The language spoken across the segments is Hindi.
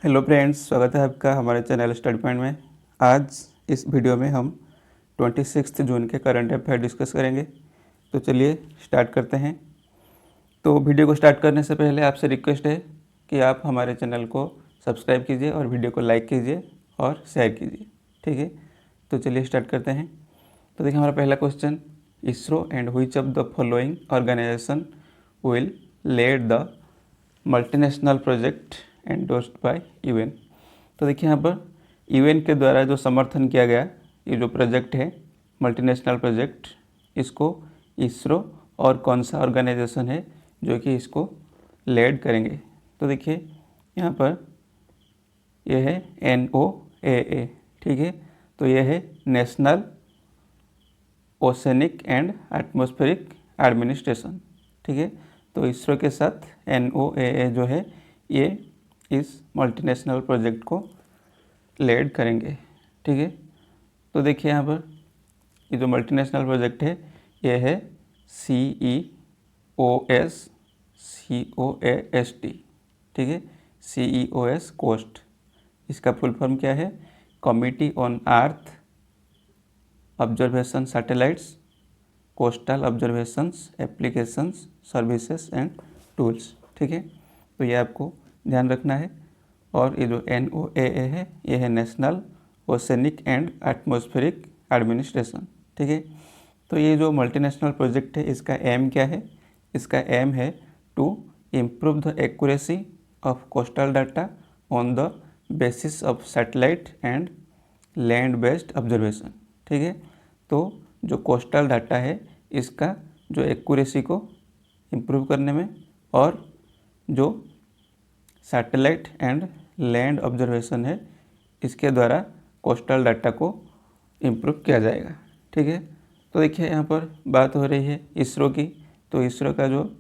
हेलो फ्रेंड्स, स्वागत है आपका हमारे चैनल स्टडी पॉइंट में। आज इस वीडियो में हम 26 जून के करंट अफेयर डिस्कस करेंगे। तो चलिए स्टार्ट करते हैं। तो वीडियो को स्टार्ट करने से पहले आपसे रिक्वेस्ट है कि आप हमारे चैनल को सब्सक्राइब कीजिए और वीडियो को लाइक कीजिए और शेयर कीजिए, ठीक है। तो चलिए स्टार्ट करते हैं। तो देखिए हमारा पहला question, ISRO and which of the following organization will lead the multinational project endorsed by UN. तो देखिए यहाँ पर यूएन के द्वारा जो समर्थन किया गया ये जो प्रोजेक्ट है मल्टीनेशनल प्रोजेक्ट, इसको इसरो और कौन सा ऑर्गेनाइजेशन है जो कि इसको लीड करेंगे। तो देखिए यहाँ पर यह है NOAA, ठीक है। तो यह है national oceanic and atmospheric administration, ठीक है। तो इसरो के साथ NOAA जो है ये इस मल्टीनेशनल प्रोजेक्ट को लीड करेंगे, ठीक है। तो देखिए यहाँ पर ये जो मल्टीनेशनल प्रोजेक्ट है ये है CEOST, ठीक है। CEOS कोस्ट, इसका फुल फॉर्म क्या है? Committee on earth observation satellites, coastal observations applications services and tools, ठीक है। तो ये आपको ध्यान रखना है। और ये जो NOAA है ये है national oceanic and atmospheric administration, ठीक है। तो ये जो मल्टीनेशनल प्रोजेक्ट है इसका एम क्या है? इसका एम है to improve the accuracy of coastal data on the basis of satellite and land based observation, ठीक है। तो जो कोस्टल डाटा है इसका जो एक्यूरेसी को इम्प्रूव करने में और जो सैटेलाइट एंड लैंड ऑब्जर्वेशन है इसके द्वारा कोस्टल डाटा को इम्प्रूव किया जाएगा, ठीक है। तो देखिए यहाँ पर बात हो रही है इसरो की। तो इसरो का जो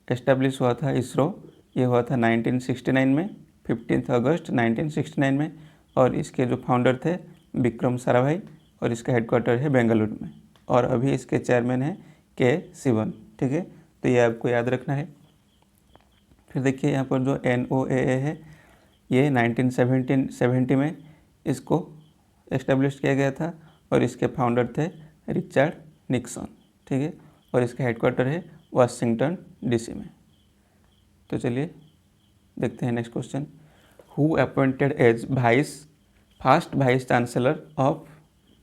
एस्टेब्लिश हुआ था इसरो, ये हुआ था 1969 में, 15 अगस्त 1969 में। और इसके जो फाउंडर थे विक्रम साराभाई और इसका हेडक्वार्टर है बेंगलुरु में। और अभी इसके चेयरमैन हैं K Sivan, ठीक है। तो ये आपको याद रखना है। फिर देखिए यहाँ पर जो NOAA है ये 1970 में इसको एस्टेब्लिश किया गया था और इसके फाउंडर थे रिचर्ड निक्सन, ठीक है। और इसका हेडक्वार्टर है वाशिंगटन DC में। तो चलिए देखते हैं next question, who appointed as first vice chancellor of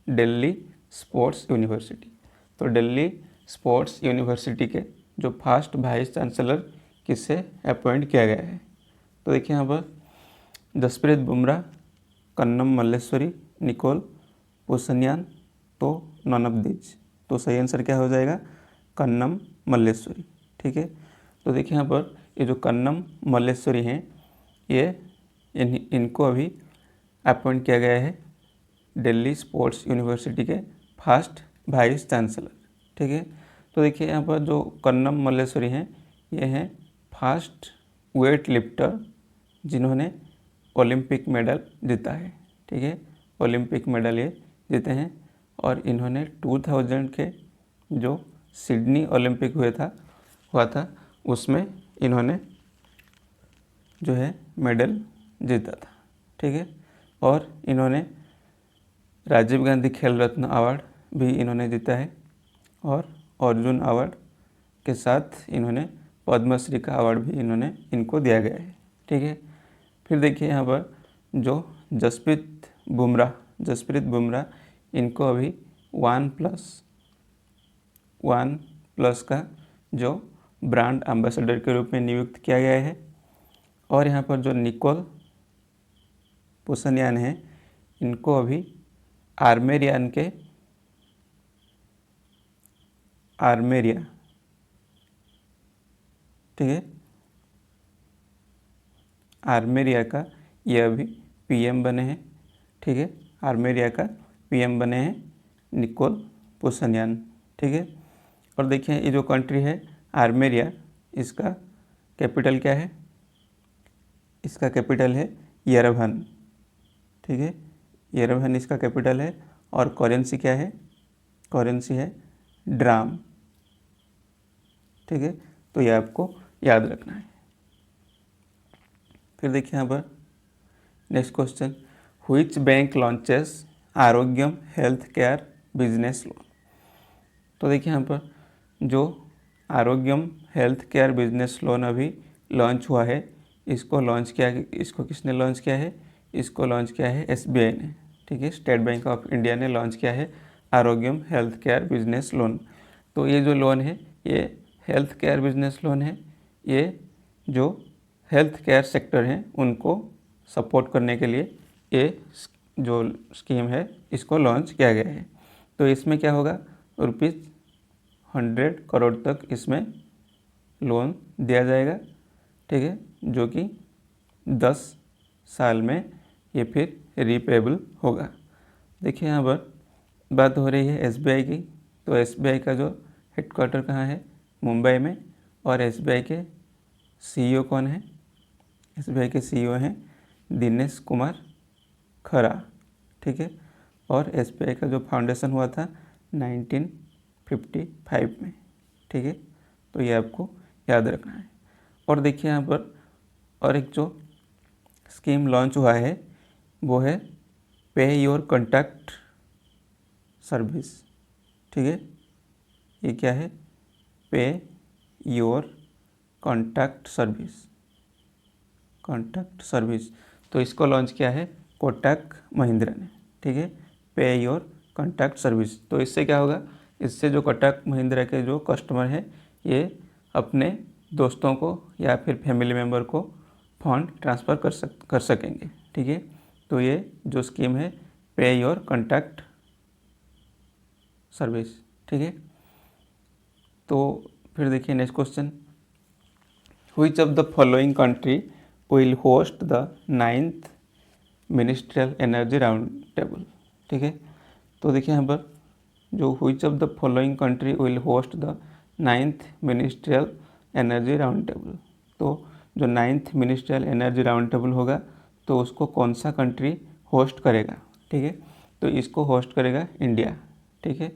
Delhi sports university. तो दिल्ली स्पोर्ट्स यूनिवर्सिटी के जो फर्स्ट वाइस चांसलर किसे अपॉइंट किया गया है? तो देखिए यहाँ पर जसप्रीत बुमराह, कन्नम मल्लेश्वरी, निकोल पुसनियान, तो नॉन ऑफ दीज। तो सही आंसर क्या हो जाएगा? कन्नम मल्लेश्वरी, ठीक है। तो देखिए यहाँ पर ये जो कन्नम मल्लेश्वरी हैं ये इनको अभी अपॉइंट किया गया है दिल्ली स्पोर्ट्स यूनिवर्सिटी के फर्स्ट वाइस चांसलर, ठीक है। तो देखिए यहाँ पर जो कन्नम मल्लेश्वरी हैं ये हैं फर्स्ट वेट लिफ्टर जिन्होंने ओलंपिक मेडल जीता है, ठीक है। ओलंपिक मेडल ये जीते हैं। और इन्होंने 2000 के जो सिडनी ओलंपिक हुआ था उसमें इन्होंने जो है मेडल जीता था, ठीक है। और इन्होंने राजीव गांधी खेल रत्न अवार्ड भी इन्होंने जीता है और अर्जुन अवार्ड के साथ इन्होंने पद्मश्री का अवार्ड भी इनको दिया गया है, ठीक है। फिर देखिए यहाँ पर जो जसप्रीत बुमराह इनको अभी 1+1 का जो ब्रांड एम्बेसडर के रूप में नियुक्त किया गया है। और यहाँ पर जो निकोल पुसनियान है इनको अभी आर्मेरिया, ठीक है, आर्मेरिया का ये अभी PM बने हैं, ठीक है। आर्मेरिया का PM बने हैं निकोल पुसनियान, ठीक है। और देखिए ये जो कंट्री है आर्मेरिया, इसका कैपिटल क्या है? इसका कैपिटल है येरेवन, ठीक है। येरेवन इसका कैपिटल है। और करेंसी क्या है? करेंसी है ड्राम, ठीक है। तो ये आपको याद रखना है। फिर देखिए यहाँ पर next question, which bank launches Arogyam health care business loan. तो देखिए यहाँ पर जो आरोग्यम हेल्थ केयर बिजनेस लोन अभी लॉन्च हुआ है, इसको किसने लॉन्च किया है, इसको लॉन्च किया है SBI ने, ठीक है, स्टेट बैंक ऑफ इंडिया ने लॉन्च किया है आरोग्यम हेल्थ केयर बिजनेस लोन। तो ये जो लोन है ये हेल्थ केयर बिजनेस लोन है, ये जो हेल्थ केयर सेक्टर हैं उनको सपोर्ट करने के लिए ये जो स्कीम है इसको लॉन्च किया गया है। तो इसमें क्या होगा, ₹100 करोड़ तक इसमें लोन दिया जाएगा, ठीक है, जो कि 10 साल में ये फिर रीपेबल होगा। देखिए यहाँ पर बात हो रही है SBI की, तो SBI का जो हेडक्वार्टर कहाँ है, मुंबई में, और SBI के CEO कौन है, SBI के CEO हैं दिनेश कुमार खरा, ठीक है, और SBI का जो फाउंडेशन हुआ था 1955 में, ठीक है, तो ये आपको याद रखना है। और देखिए यहाँ पर और एक जो स्कीम लॉन्च हुआ है वो है पे योर कॉन्टैक्ट सर्विस, ठीक है, ये क्या है, पे योर कॉन्टैक्ट सर्विस, तो इसको लॉन्च किया है कोटक महिंद्रा ने, ठीक है, पे योर कॉन्टैक्ट सर्विस। तो इससे क्या होगा, इससे जो कोटक महिंद्रा के जो कस्टमर हैं ये अपने दोस्तों को या फिर फैमिली मेम्बर को फंड ट्रांसफ़र कर सकेंगे, ठीक है। तो ये जो स्कीम है पे योर कॉन्टैक्ट सर्विस, ठीक है। तो फिर देखिए next question, which of the following country will host the 9th ministerial energy round table, ठीक है। तो देखिए यहाँ पर जो which of the following country will host the 9th ministerial energy round table, तो जो 9th ministerial energy round table होगा तो उसको कौन सा कंट्री होस्ट करेगा, ठीक है। तो इसको होस्ट करेगा इंडिया, ठीक है।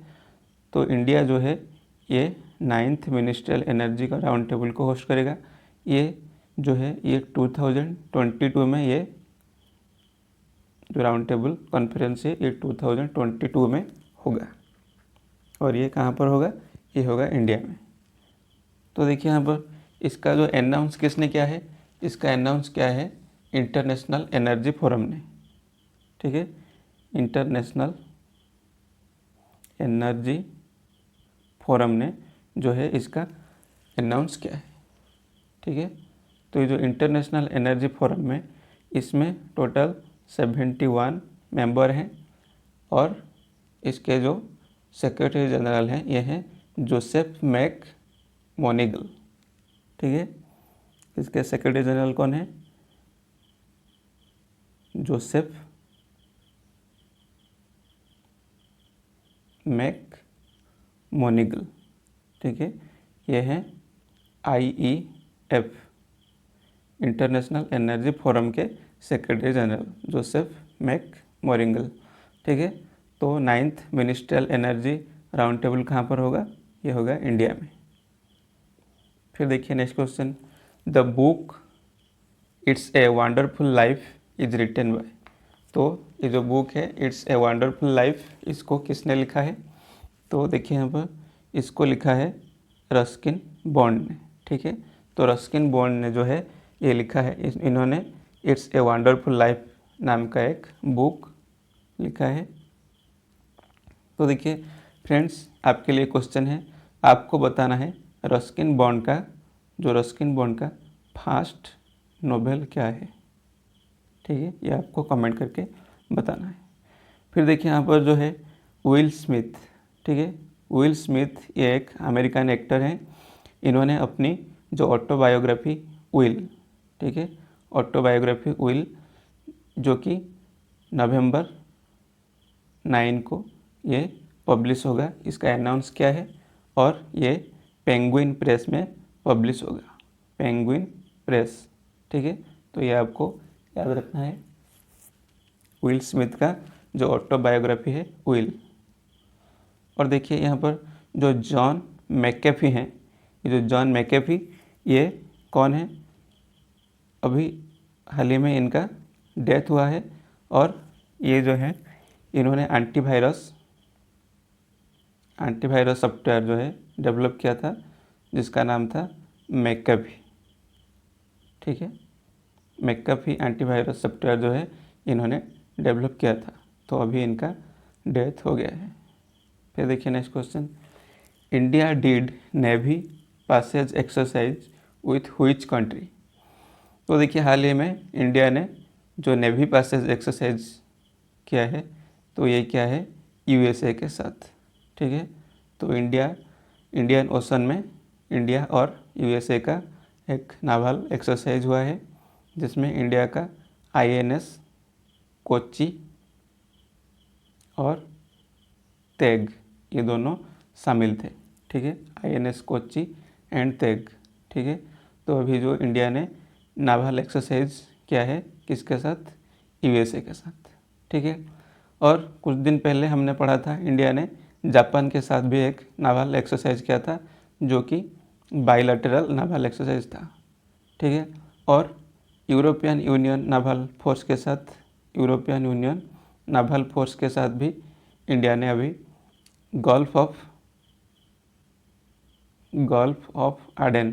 तो इंडिया जो है ये 9th मिनिस्ट्रियल एनर्जी का राउंड टेबल को होस्ट करेगा। ये जो है ये 2022 में ये जो राउंड टेबल कॉन्फ्रेंस है ये 2022 में होगा, और ये कहाँ पर होगा, ये होगा इंडिया में। तो देखिए यहाँ पर इसका जो अनाउंस किसने किया है, इसका अनाउंस किया है इंटरनेशनल एनर्जी फोरम ने, ठीक है, इंटरनेशनल एनर्जी फोरम ने जो है इसका अनाउंस किया है, ठीक है। तो ये जो इंटरनेशनल एनर्जी फोरम में इसमें टोटल 71 मेंबर हैं, और इसके जो सेक्रेटरी जनरल हैं ये हैं जोसेफ मैक मोनिगल, ठीक है। इसके सेक्रेटरी जनरल कौन है, जोसेफ मैक मोनिगल, ठीक है। ये हैं IEF इंटरनेशनल एनर्जी फोरम के सेक्रेटरी जनरल जोसेफ मैक मोरिंगल, ठीक है। तो 9th ministerial energy round table कहाँ पर होगा, ये होगा इंडिया में। फिर देखिए next question, the book it's a wonderful life is written by, तो ये जो बुक है इट्स ए वंडरफुल लाइफ इसको किसने लिखा है, तो देखिए यहाँ पर इसको लिखा है रस्किन बॉन्ड ने, ठीक है। तो रस्किन बॉन्ड ने जो है ये लिखा है, इन्होंने इट्स ए वंडरफुल लाइफ नाम का एक बुक लिखा है। तो देखिए फ्रेंड्स आपके लिए क्वेश्चन है, आपको बताना है रस्किन बॉन्ड का फर्स्ट नोवेल क्या है, ठीक है, ये आपको कमेंट करके बताना है। फिर देखिए यहाँ पर जो है विल स्मिथ, ठीक है, विल स्मिथ ये एक अमेरिकन एक्टर हैं, इन्होंने अपनी जो ऑटोबायोग्राफी विल, ठीक है, ऑटोबायोग्राफी विल जो कि नवंबर 9 को ये पब्लिश होगा, इसका अनाउंस किया है, और ये पेंगुइन प्रेस में पब्लिश होगा, पेंगुइन प्रेस, ठीक है। तो ये आपको याद रखना है विल स्मिथ का जो ऑटोबायोग्राफी है विल। और देखिए यहाँ पर जो जॉन मैकेफी हैं, ये जो जॉन मैकेफी ये कौन है, अभी हाल ही में इनका डेथ हुआ है। और ये जो है इन्होंने एंटीवायरस सॉफ्टवेयर जो है डेवलप किया था, जिसका नाम था मैकअफी। ठीक है, मैकअफी एंटीवायरस सॉफ्टवेयर जो है इन्होंने डेवलप किया था। तो अभी इनका डेथ हो गया है। फिर देखिए next question, India did navy passage exercise with which country. तो देखिए हाल ही में इंडिया ने जो नेवी पासेज एक्सरसाइज किया है, तो ये क्या है, यूएसए के साथ। ठीक है, तो इंडियन ओशन में इंडिया और यूएसए का एक नावल एक्सरसाइज हुआ है, जिसमें इंडिया का आईएनएस कोच्चि और तेग ये दोनों शामिल थे। ठीक है, आईएनएस कोच्चि एंड तेग। ठीक है, तो अभी जो इंडिया ने नावल एक्सरसाइज किया है किसके साथ, यूएसए के साथ। ठीक है, और कुछ दिन पहले हमने पढ़ा था इंडिया ने जापान के साथ भी एक नावल एक्सरसाइज किया था, जो कि बाइलैटरल नावल एक्सरसाइज था। ठीक है, और यूरोपियन यूनियन नावल फोर्स के साथ भी इंडिया ने अभी गल्फ ऑफ आडेन,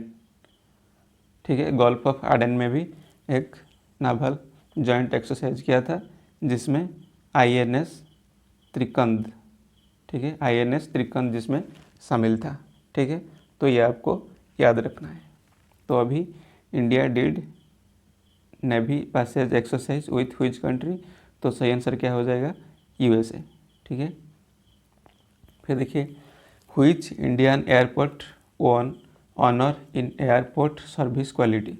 ठीक है, गल्फ ऑफ आडेन में भी एक नावल जॉइंट एक्सरसाइज किया था, जिसमें आईएनएस त्रिकंद, ठीक है, आईएनएस त्रिकंद जिसमें शामिल था। ठीक है, तो ये आपको याद रखना है। तो अभी India did navy passage exercise with which country, तो सही आंसर क्या हो जाएगा, यूएसए। ठीक है, फिर देखिए which Indian airport won honour in airport service quality.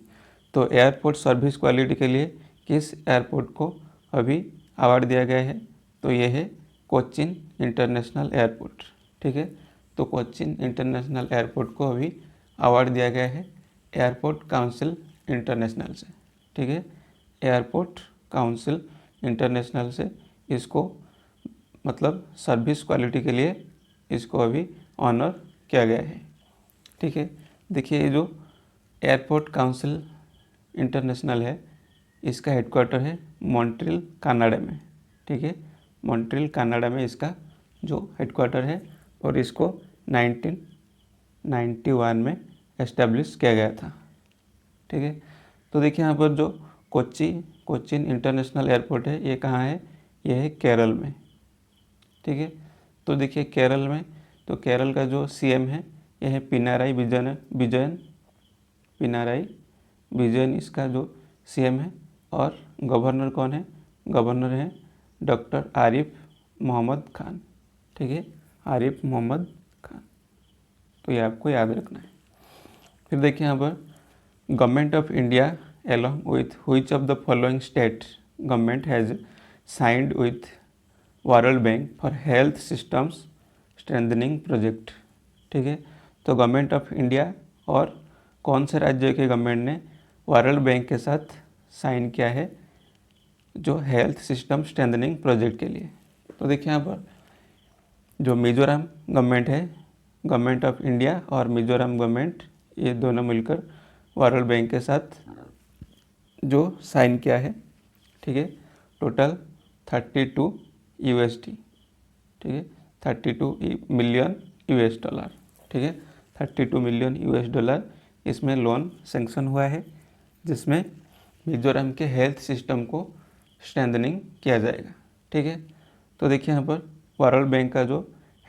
तो एयरपोर्ट सर्विस क्वालिटी के लिए किस एयरपोर्ट को अभी अवार्ड दिया गया है, तो ये है कोचिन इंटरनेशनल एयरपोर्ट। ठीक है, तो कोचिन इंटरनेशनल एयरपोर्ट को अभी अवार्ड दिया गया है एयरपोर्ट काउंसिल इंटरनेशनल से। ठीक है, एयरपोर्ट काउंसिल इंटरनेशनल से इसको मतलब सर्विस क्वालिटी के लिए इसको अभी ऑनर किया गया है। ठीक है, देखिए ये जो एयरपोर्ट काउंसिल इंटरनेशनल है, इसका हेडक्वार्टर है मॉन्ट्रियल कनाडा में। ठीक है, मॉन्ट्रियल कनाडा में इसका जो हेडक्वार्टर है, और इसको 1991 में एस्टेब्लिश किया गया था। ठीक है, तो देखिए यहाँ पर जो कोच्चिन इंटरनेशनल एयरपोर्ट है, ये कहाँ है, ये है केरल में। ठीक है, तो देखिए केरल में, तो केरल का जो सीएम है यह है पिनाराई विजयन इसका जो सीएम है। और गवर्नर कौन है, गवर्नर है डॉक्टर आरिफ मोहम्मद खान। ठीक है, आरिफ मोहम्मद खान, तो ये आपको याद रखना है। फिर देखिए यहाँ पर government of India along with which of the following state government has signed with world bank for health systems strengthening project. ठीक है, तो गवर्नमेंट ऑफ इंडिया और कौन से राज्य के गवर्नमेंट ने वर्ल्ड बैंक के साथ साइन किया है जो हेल्थ सिस्टम स्ट्रेंथनिंग प्रोजेक्ट के लिए। तो देखिए यहाँ पर जो मिजोरम गवर्नमेंट है, गवर्नमेंट ऑफ इंडिया और मिजोरम गवर्नमेंट, ये दोनों मिलकर वर्ल्ड बैंक के साथ जो साइन किया है। ठीक है, टोटल 32 USD। ठीक है, 32 मिलियन $। ठीक है, 32 मिलियन $, इसमें लोन सेंक्शन हुआ है, जिसमें मिजोरम के हेल्थ सिस्टम को स्ट्रेंथनिंग किया जाएगा। ठीक है, तो देखिए यहाँ पर वर्ल्ड बैंक का जो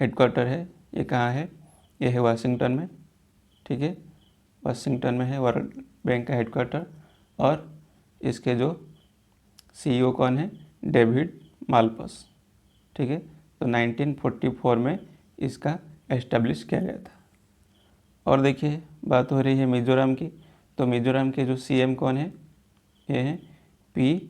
हेडक्वार्टर है ये कहाँ है, ये है वाशिंगटन में। ठीक है, वाशिंगटन में है वर्ल्ड बैंक का हेडक्वार्टर, और इसके जो CEO कौन है, डेविड मालपस। ठीक है, तो 1944 में इसका एस्टेब्लिश किया गया था। और देखिए बात हो रही है मिजोरम की, तो मिजोरम के जो CM कौन है, ये है P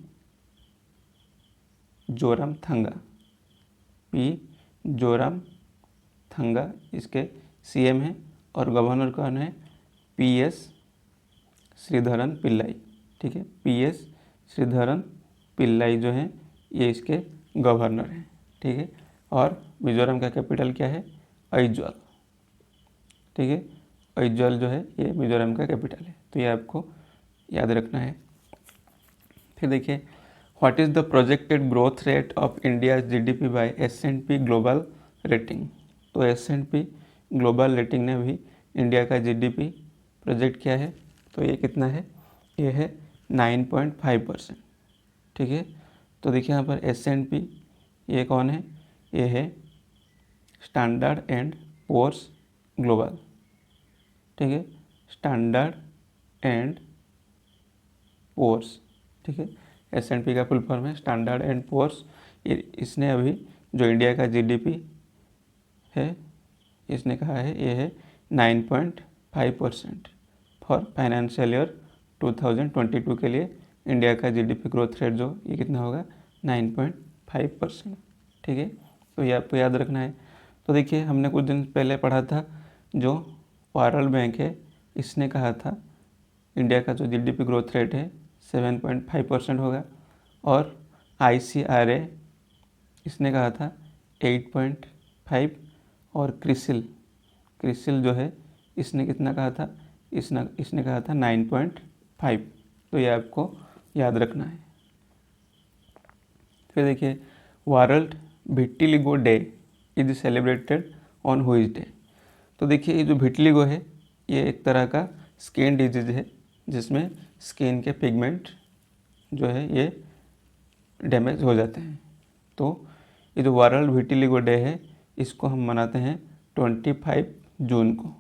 जोरामथंगा इसके CM हैं। और गवर्नर कौन है, PS श्रीधरन पिल्लाई। ठीक है, PS श्रीधरन पिल्लाई जो हैं ये इसके गवर्नर हैं। ठीक है, और मिजोरम का कैपिटल क्या है, आइजॉल। ठीक है, आइजॉल जो है ये मिजोरम का कैपिटल है, तो ये आपको याद रखना है। फिर देखिए what is the projected growth rate of India GDP by S&P global rating. तो S&P ग्लोबल रेटिंग ने भी इंडिया का GDP प्रोजेक्ट किया है। तो ये कितना है, ये है 9.5%। ठीक है, तो देखिए यहाँ पर S&P ये कौन है, ये है स्टैंडर्ड एंड पुअर्स ग्लोबल। ठीक है, स्टैंडर्ड एंड पुअर्स। ठीक है, S&P का फुल फॉर्म है स्टैंडर्ड एंड पुअर्स। इसने अभी जो इंडिया का GDP है, इसने कहा है ये है 9.5% फॉर फाइनेंशियल ईयर 2022 के लिए इंडिया का GDP ग्रोथ रेट जो ये कितना होगा 9.5%। ठीक है, तो ये आपको याद रखना है। तो देखिए हमने कुछ दिन पहले पढ़ा था, जो वर्ल्ड बैंक है इसने कहा था इंडिया का जो GDP ग्रोथ रेट है 7.5% होगा, और ICRA इसने कहा था 8.5, और क्रिसिल जो है इसने कितना कहा था, इसने कहा था 9.5। तो ये आपको याद रखना है। फिर देखिए world vitiligo day is celebrated on which day. तो देखिए ये जो विटिलिगो है ये एक तरह का स्किन डिजीज है जिसमें स्किन के पिगमेंट जो है ये डैमेज हो जाते हैं। तो ये जो वर्ल्ड विटिलिगो डे है इसको हम मनाते हैं 25 जून को।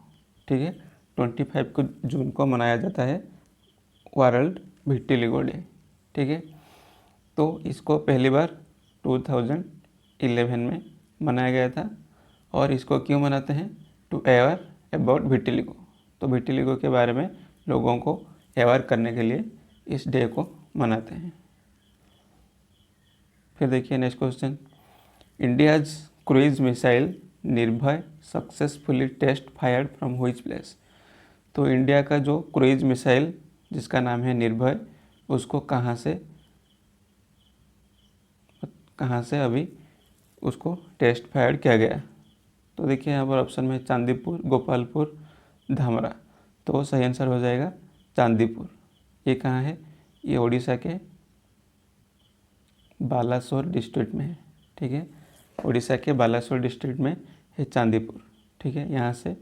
ठीक है, 25 जून को मनाया जाता है वर्ल्ड विटिलिगो डे। ठीक है, तो इसको पहली बार 2011 में मनाया गया था। और इसको क्यों मनाते हैं, टू अवेयर अबाउट विटिलिगो। तो विटिलिगो के बारे में लोगों को अवेयर करने के लिए इस डे को मनाते हैं। फिर देखिए next question, India's cruise missile Nirbhay successfully test fired from which place. तो इंडिया का जो क्रूइज मिसाइल जिसका नाम है निर्भय, उसको कहाँ से अभी उसको टेस्ट फायर किया गया। तो देखिए यहाँ पर ऑप्शन में चांदीपुर, गोपालपुर, धामरा। तो सही आंसर हो जाएगा चांदीपुर। ये कहाँ है, ये उड़ीसा के बालासोर डिस्ट्रिक्ट में है। ठीक है, उड़ीसा के बालासोर डिस्ट्रिक्ट में है चांदीपुर। ठीक है, यहाँ से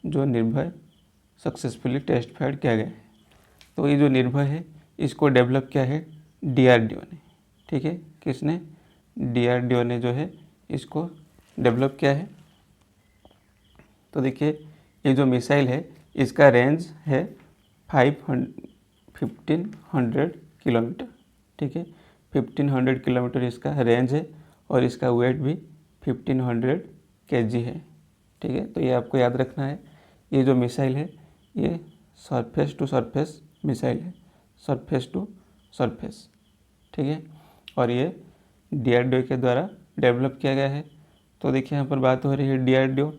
जो निर्भय सक्सेसफुली टेस्ट फायर किया गया है। तो ये जो निर्भय है इसको डेवलप किया है DRDO ने। ठीक है, किसने, DRDO ने जो है इसको डेवलप किया है। तो देखिए ये जो मिसाइल है इसका रेंज है 1500 किलोमीटर। ठीक है, 1500 किलोमीटर इसका रेंज है, और इसका वेट भी 1500 kg है। ठीक है, तो ये आपको याद रखना है। ये जो मिसाइल है ये सरफेस टू सरफेस मिसाइल है, सरफेस टू सरफेस। ठीक है, और ये DRDO के द्वारा डेवलप किया गया है। तो देखिए यहाँ पर बात हो रही है DRDO।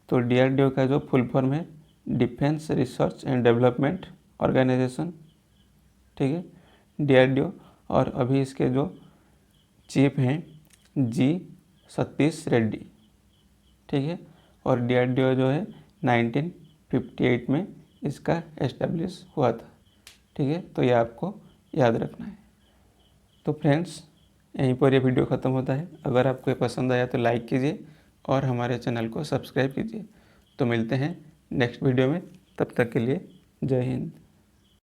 तो DRDO का जो फुल फॉर्म है defence research and development organisation. ठीक है, DRDO। और अभी इसके जो चीफ हैं G सतीश रेड्डी। ठीक है, और DRDO जो है 1958 में इसका एस्टेब्लिश हुआ था। ठीक है, तो ये आपको याद रखना है। तो फ्रेंड्स यहीं पर ये वीडियो ख़त्म होता है। अगर आपको ये पसंद आया तो लाइक कीजिए और हमारे चैनल को सब्सक्राइब कीजिए। तो मिलते हैं नेक्स्ट वीडियो में, तब तक के लिए जय हिंद।